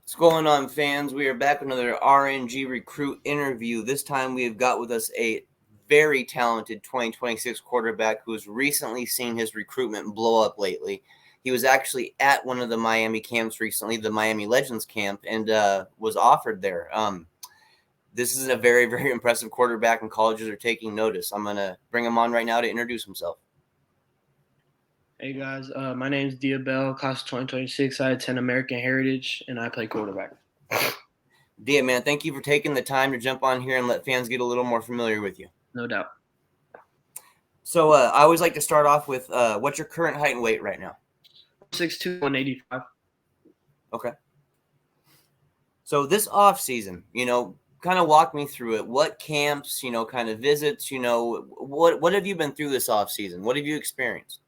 What's going on, fans? We are back with another RNG recruit interview. This time we have got with us a very talented 2026 quarterback who has recently seen his recruitment blow up lately. He was actually at one of the Miami camps recently, the Miami Legends camp, and was offered there. This is a very, very impressive quarterback, and colleges are taking notice. I'm going to bring him on right now to introduce himself. Hey guys, my name is Diabel, class of 2026. I attend American Heritage and I play quarterback. Dia, man, thank you for taking the time to jump on here and let fans get a little more familiar with you. No doubt. So I always like to start off with what's your current height and weight right now? 6'2", 185. Okay. So this off season, kind of walk me through it. What camps, kind of visits, what have you been through this off season? What have you experienced?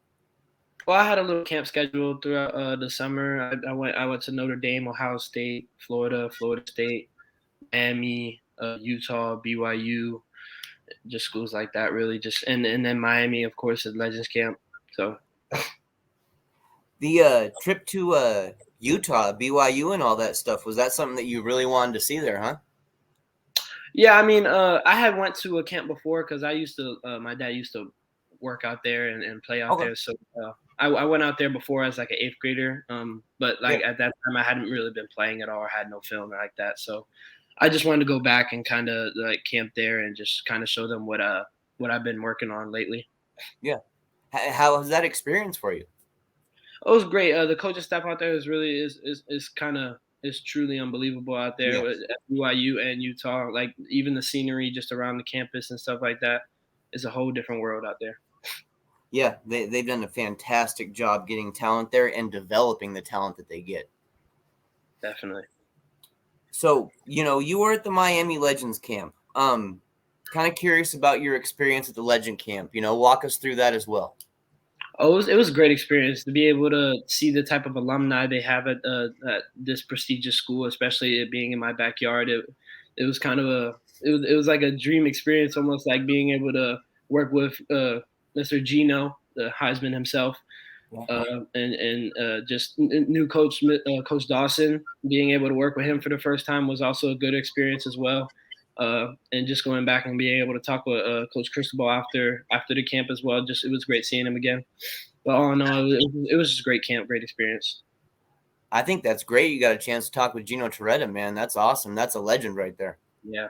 Well, I had a little camp scheduled throughout the summer. I went to Notre Dame, Ohio State, Florida State, Miami, Utah, BYU, just schools like that really. And then Miami, of course, at Legends Camp. So the trip to Utah, BYU, and all that stuff, was that something that you really wanted to see there, huh? Yeah, I mean, I had went to a camp before because my dad used to work out there and play out there. So I went out there before as like an 8th grader. But at that time, I hadn't really been playing at all or had no film like that. So I just wanted to go back and kind of like camp there and just kind of show them what I've been working on lately. Yeah. How was that experience for you? It was great. The coaching staff out there is truly unbelievable out there at BYU and Utah. Like even the scenery just around the campus and stuff like that is a whole different world out there. Yeah, they've done a fantastic job getting talent there and developing the talent that they get. Definitely. So, you were at the Miami Legends camp. Kind of curious about your experience at the Legend camp. Walk us through that as well. Oh, it was a great experience to be able to see the type of alumni they have at this prestigious school, especially it being in my backyard. It was kind of it was like a dream experience, almost like being able to work with Mr. Gino, the Heisman himself, and just new coach Coach Dawson. Being able to work with him for the first time was also a good experience as well. And just going back and being able to talk with Coach Cristobal after the camp as well. Just it was great seeing him again. But all in all, it was just a great camp, great experience. I think that's great. You got a chance to talk with Gino Toretta, man. That's awesome. That's a legend right there. Yeah.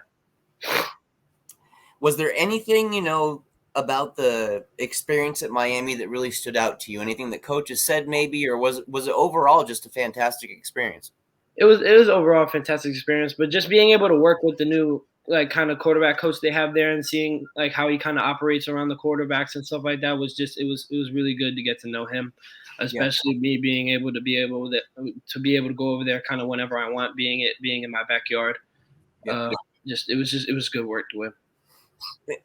Was there anything, about the experience at Miami that really stood out to you? Anything that coaches said maybe, or was it overall just a fantastic experience? It was overall a fantastic experience, but just being able to work with the new kind of quarterback coach they have there and seeing like how he kind of operates around the quarterbacks and stuff like that was just it was really good to get to know him, especially me being able to go over there kind of whenever I want, being in my backyard. It was good work to him.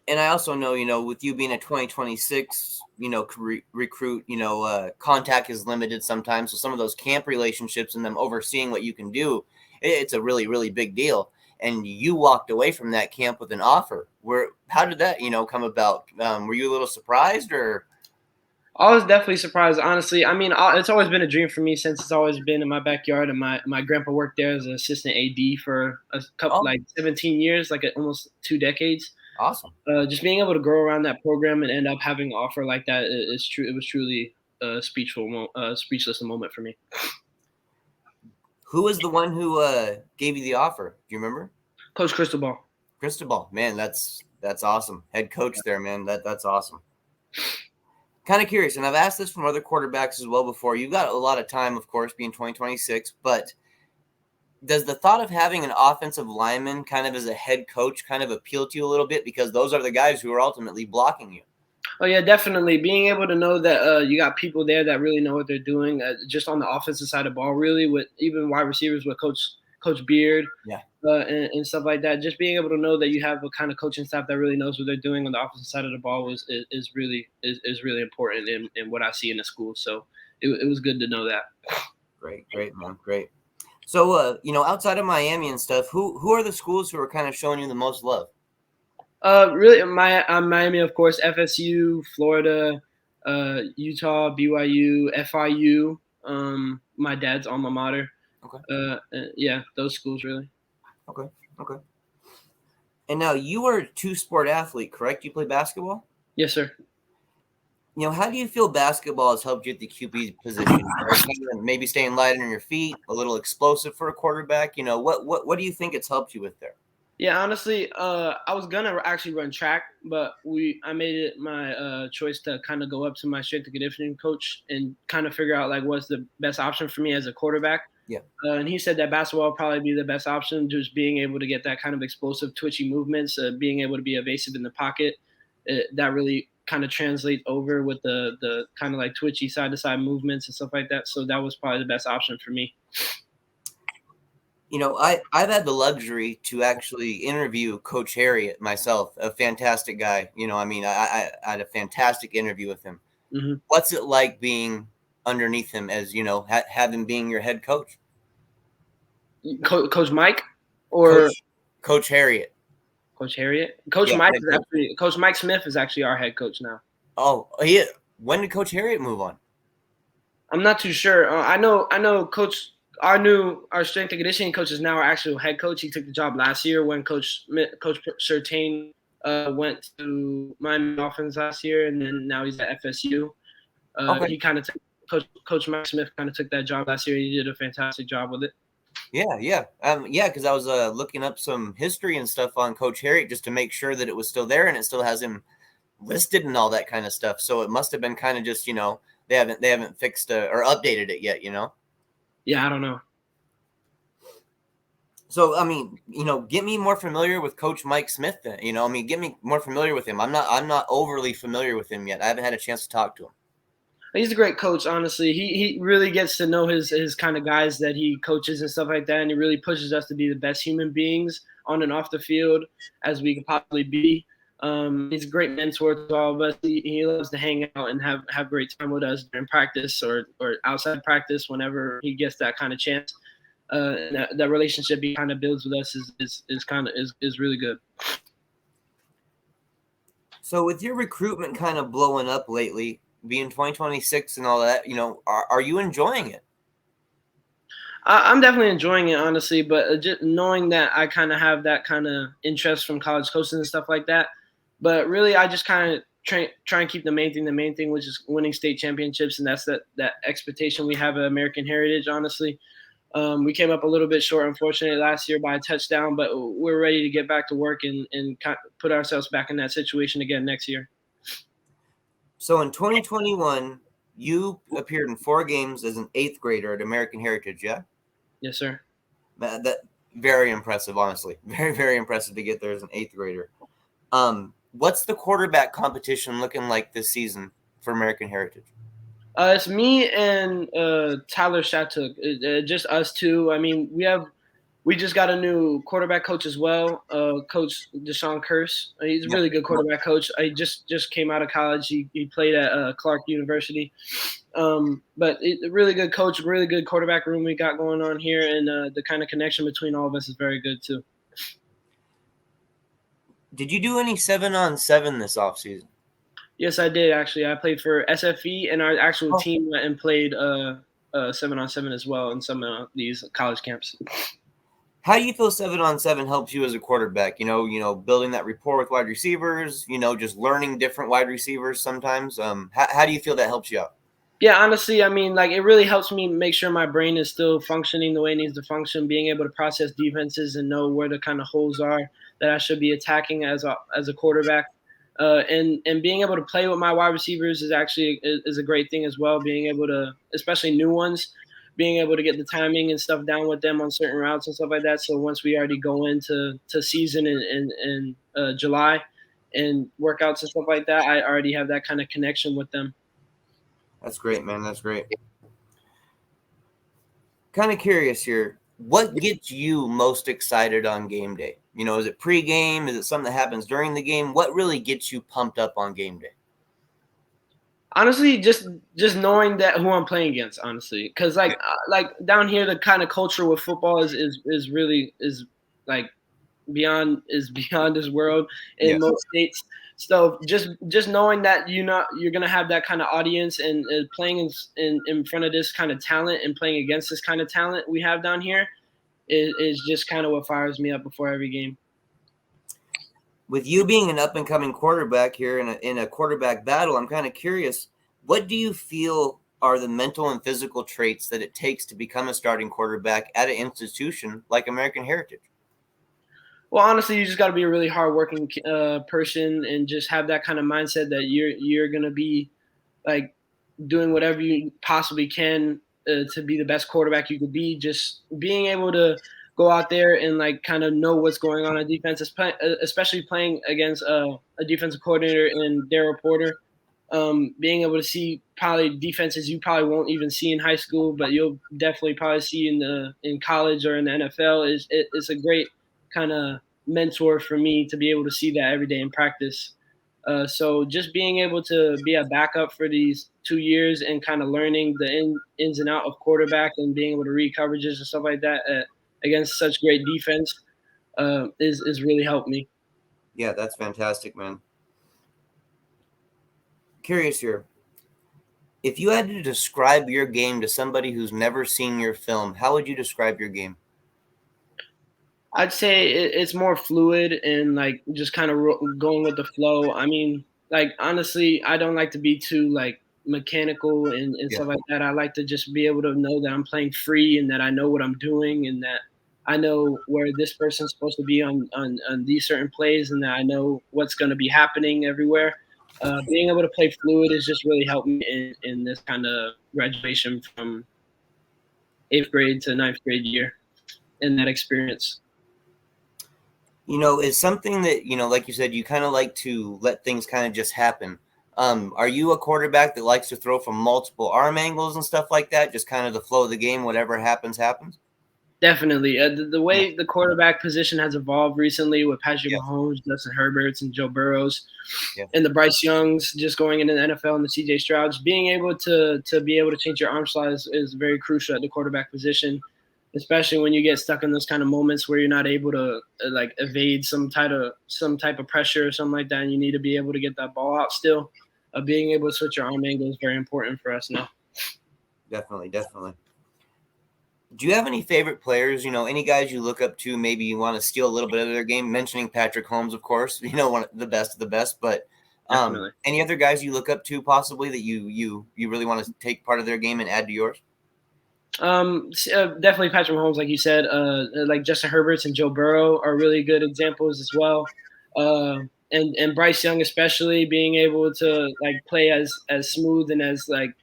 And I also know, with you being a 2026, recruit, contact is limited sometimes. So some of those camp relationships and them overseeing what you can do, it's a really, really big deal. And you walked away from that camp with an offer. How did that, come about? Were you a little surprised or? I was definitely surprised, honestly. I mean, it's always been a dream for me since it's always been in my backyard. And my grandpa worked there as an assistant AD for a couple, 17 years, almost 2 decades. Awesome. Just being able to grow around that program and end up having an offer like that is true. It was truly a speechless moment for me. Who was the one who gave you the offer? Do you remember? Coach Cristobal. Cristobal, man, that's awesome. Head coach there, man. That's awesome. Kind of curious, and I've asked this from other quarterbacks as well before. You've got a lot of time, of course, being 2026, but does the thought of having an offensive lineman kind of as a head coach kind of appeal to you a little bit, because those are the guys who are ultimately blocking you? Oh, yeah, definitely. Being able to know that you got people there that really know what they're doing, just on the offensive side of the ball, really, with even wide receivers with Coach Beard and stuff like that. Just being able to know that you have a kind of coaching staff that really knows what they're doing on the offensive side of the ball is really important in what I see in the school. So it was good to know that. Great, man, great. So, outside of Miami and stuff, who are the schools who are kind of showing you the most love? Really, Miami, of course, FSU, Florida, Utah, BYU, FIU, my dad's alma mater. Okay. Yeah, those schools really. Okay. Okay. And now you are a two-sport athlete, correct? You play basketball? Yes, sir. How do you feel basketball has helped you at the QB position? Maybe staying light on your feet, a little explosive for a quarterback. What do you think it's helped you with there? Yeah, honestly, I was gonna actually run track, but I made it my choice to kind of go up to my strength and conditioning coach and kind of figure out like what's the best option for me as a quarterback. Yeah. And he said that basketball would probably be the best option, just being able to get that kind of explosive, twitchy movements, being able to be evasive in the pocket. That really kind of translates over with the kind of like twitchy side to side movements and stuff like that. So that was probably the best option for me. I've had the luxury to actually interview Coach Harriott myself, a fantastic guy. I had a fantastic interview with him. Mm-hmm. What's it like being underneath him as, have him being your head coach? Coach Mike or Coach Harriott? Coach Harriott. Coach Mike Smith is actually our head coach now. Oh, yeah. When did Coach Harriott move on? I'm not too sure. I know Coach. Our strength and conditioning coach is now our actual head coach. He took the job last year when Coach Surtain went to Miami Dolphins last year, and then now he's at FSU. Okay. He kind of Coach Mike Smith kind of took that job last year. He did a fantastic job with it. Yeah. Because I was looking up some history and stuff on Coach Harriott just to make sure that it was still there, and it still has him listed and all that kind of stuff. So it must have been kind of just, they haven't fixed or updated it yet, Yeah, I don't know. So, get me more familiar with Coach Mike Smith then. Get me more familiar with him. I'm not overly familiar with him yet. I haven't had a chance to talk to him. He's a great coach, honestly. He really gets to know his kind of guys that he coaches and stuff like that, and he really pushes us to be the best human beings on and off the field as we could possibly be. He's a great mentor to all of us. He loves to hang out and have great time with us during practice or outside practice whenever he gets that kind of chance. And that relationship he kind of builds with us is really good. So with your recruitment kind of blowing up lately, being 2026 and all that, are you enjoying it? I'm definitely enjoying it, honestly, but just knowing that I kind of have that kind of interest from college coaches and stuff like that. But really, I just kind of try and keep the main thing, which is winning state championships, and that's that expectation we have of American heritage, honestly. We came up a little bit short, unfortunately, last year by a touchdown, but we're ready to get back to work and kind of put ourselves back in that situation again next year. So in 2021, you appeared in 4 games as an 8th grader at American Heritage, yeah? Yes, sir. That very impressive, honestly. Very, very impressive to get there as an 8th grader. What's the quarterback competition looking like this season for American Heritage? It's me and Tyler Shattuck, just us two. I mean, we just got a new quarterback coach as well, Coach Deshaun Kearse. He's a really good quarterback coach. He just came out of college. He played at Clark University. But a really good coach, really good quarterback room we got going on here, and the kind of connection between all of us is very good too. Did you do any 7-on-7 this offseason? Yes, I did actually. I played for SFE, and our actual team went and played 7-on-7 as well in some of these college camps. How do you feel 7-on-7 helps you as a quarterback? Building that rapport with wide receivers. Just learning different wide receivers sometimes. How do you feel that helps you out? Yeah, honestly, I mean, like it really helps me make sure my brain is still functioning the way it needs to function. Being able to process defenses and know where the kind of holes are that I should be attacking as a quarterback. And being able to play with my wide receivers is actually is a great thing as well. Being able to, especially new ones, being able to get the timing and stuff down with them on certain routes and stuff like that. So once we already go into season in July and workouts and stuff like that, I already have that kind of connection with them. That's great, man. That's great. Kind of curious here. What gets you most excited on game day? Is it pregame? Is it something that happens during the game? What really gets you pumped up on game day? Honestly, just knowing that who I'm playing against, honestly, because like down here, the kind of culture with football is really like beyond this world in Yes. most states. So just knowing that you're gonna have that kind of audience and playing in front of this kind of talent and playing against this kind of talent we have down here is just kind of what fires me up before every game. With you being an up and coming quarterback here in a quarterback battle, I'm kind of curious, what do you feel are the mental and physical traits that it takes to become a starting quarterback at an institution like American Heritage? Well, honestly, you just got to be a really hardworking person and just have that kind of mindset that you're gonna be like doing whatever you possibly can to be the best quarterback you could be. Just being able to go out there and like kind of know what's going on defense, especially playing against a defensive coordinator in Darryl Porter. Being able to see probably defenses you probably won't even see in high school, but you'll definitely probably see in college or in the NFL is a great kind of mentor for me to be able to see that every day in practice. So just being able to be a backup for these 2 years and kind of learning the ins and out of quarterback and being able to read coverages and stuff like that against such great defense is really helped me. Yeah, that's fantastic, man. Curious here. If you had to describe your game to somebody who's never seen your film, how would you describe your game? I'd say it's more fluid and like just kind of going with the flow. I mean, like honestly, I don't like to be too like mechanical and Yeah. stuff like that. I like to just be able to know that I'm playing free and that I know what I'm doing and that I know where this person's supposed to be on these certain plays and that I know what's going to be happening everywhere. Being able to play fluid has just really helped me in this kind of graduation from 8th grade to ninth grade year in that experience. It's something that, like you said, you kind of like to let things kind of just happen. Are you a quarterback that likes to throw from multiple arm angles and stuff like that? Just kind of the flow of the game, whatever happens, happens? Definitely. The Yeah. way the quarterback position has evolved recently with Patrick Yes. Mahomes, Justin Herberts, and Joe Burrows, Yes. and the Bryce Youngs just going into the NFL and the CJ Strouds, being able to be able to change your arm slice is very crucial at the quarterback position, especially when you get stuck in those kind of moments where you're not able to like evade some type of pressure or something like that, and you need to be able to get that ball out still. Being able to switch your arm angle is very important for us now. Definitely, definitely. Do you have any favorite players? Any guys you look up to? Maybe you want to steal a little bit of their game. Mentioning Patrick Holmes, of course. One of the best of the best. But Definitely. any other guys you look up to, possibly that you really want to take part of their game and add to yours? Definitely Patrick Mahomes, like you said. Like Justin Herberts and Joe Burrow are really good examples as well. And Bryce Young, especially being able to like play as smooth and as like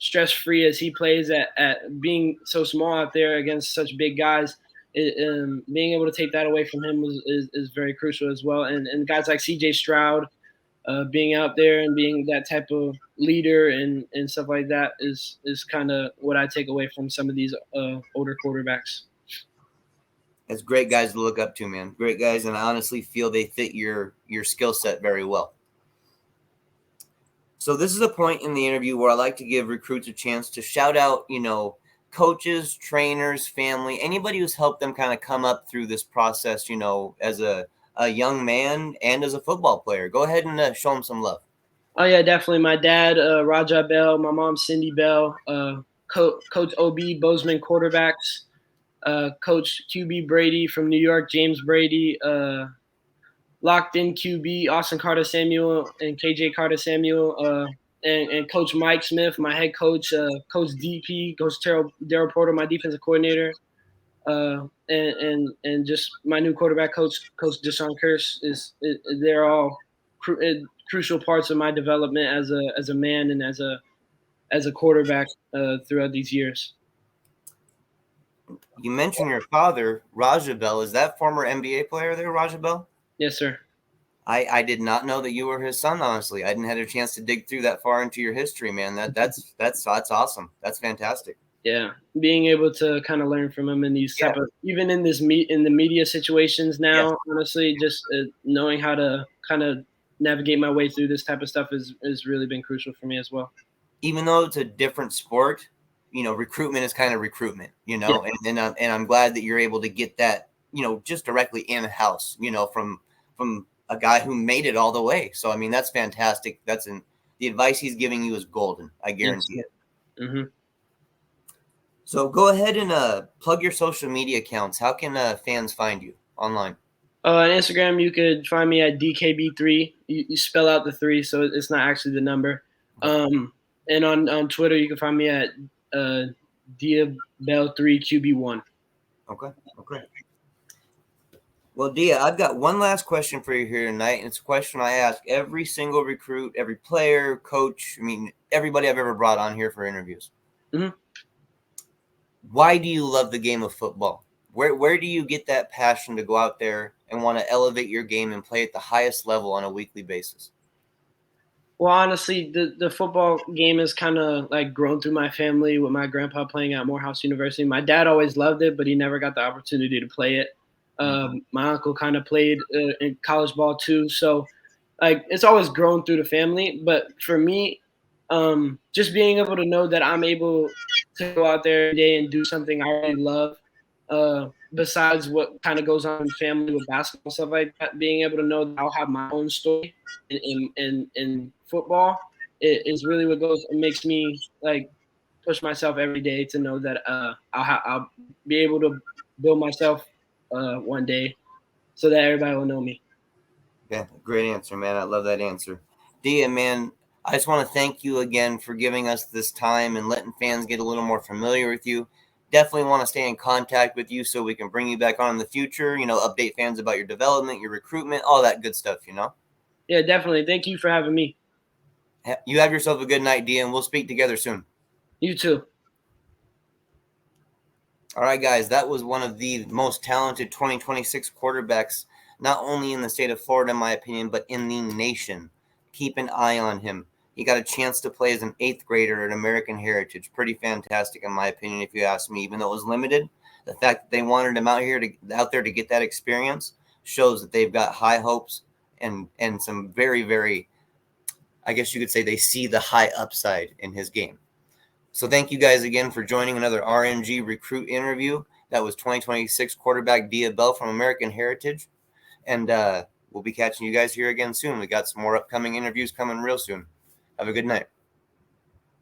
stress free as he plays at being so small out there against such big guys. Being able to take that away from him is very crucial as well. And guys like CJ Stroud, being out there and being that type of leader and stuff like that is kind of what I take away from some of these older quarterbacks. As great guys to look up to, man. Great guys, and I honestly feel they fit your skill set very well. So this is a point in the interview where I like to give recruits a chance to shout out, coaches, trainers, family, anybody who's helped them kind of come up through this process, as a young man and as a football player. Go ahead and show them some love. Oh yeah, definitely. My dad, Roger Bell, my mom, Cindy Bell, Coach OB Bozeman quarterbacks, Coach QB Brady from New York, James Brady, locked in QB Austin Carter Samuel and KJ Carter Samuel, and Coach Mike Smith, my head coach, Coach DP, Coach Darryl Porter, my defensive coordinator, and just my new quarterback coach, Coach Deshaun Kearse. They're all crucial parts of my development as a man and as a quarterback throughout these years. You mentioned your father, Raja Bell. Is that former NBA player there, Raja Bell? Yes, sir. I did not know that you were his son. Honestly, I didn't have a chance to dig through that far into your history, man. That's awesome. That's fantastic. Yeah, being able to kind of learn from him in these type of even in in the media situations now. Honestly, just knowing how to kind of navigate my way through this type of stuff is really been crucial for me as well. Even though it's a different sport, recruitment is kind of recruitment, Yeah. and I'm glad that you're able to get that just directly in house, from a guy who made it all the way. So I mean, that's fantastic. The advice he's giving you is golden. I guarantee it. Mm-hmm. So go ahead and plug your social media accounts. How can fans find you online? On Instagram, you could find me at DKB3. You spell out the 3, so it's not actually the number. And on Twitter, you can find me at Diabel3QB1. Okay. Well, Dia, I've got one last question for you here tonight, and it's a question I ask every single recruit, every player, coach, I mean, everybody I've ever brought on here for interviews. Mm-hmm. Why do you love the game of football? Where do you get that passion to go out there and want to elevate your game and play at the highest level on a weekly basis? Well, honestly, the football game has kind of like grown through my family with my grandpa playing at Morehouse University. My dad always loved it, but he never got the opportunity to play it. My uncle kind of played in college ball too. So like it's always grown through the family. But for me, just being able to know that I'm able to go out there every day and do something I really love, besides what kind of goes on in family with basketball and stuff like that, being able to know that I'll have my own story in football is really what makes me like push myself every day to know that I'll be able to build myself one day so that everybody will know me. Yeah, great answer, man. I love that answer. Dia, man, I just want to thank you again for giving us this time and letting fans get a little more familiar with you. Definitely want to stay in contact with you so we can bring you back on in the future, update fans about your development, your recruitment, all that good stuff, Yeah, definitely. Thank you for having me. You have yourself a good night, Dia, and we'll speak together soon. You too. All right, guys, that was one of the most talented 2026 quarterbacks, not only in the state of Florida, in my opinion, but in the nation. Keep an eye on him. He got a chance to play as an 8th grader at American Heritage. Pretty fantastic, in my opinion, if you ask me. Even though it was limited, the fact that they wanted him out there to get that experience shows that they've got high hopes and some very, very, I guess you could say, they see the high upside in his game. So thank you guys again for joining another RNG recruit interview. That was 2026 quarterback Dia Bell from American Heritage. And we'll be catching you guys here again soon. We got some more upcoming interviews coming real soon. Have a good night.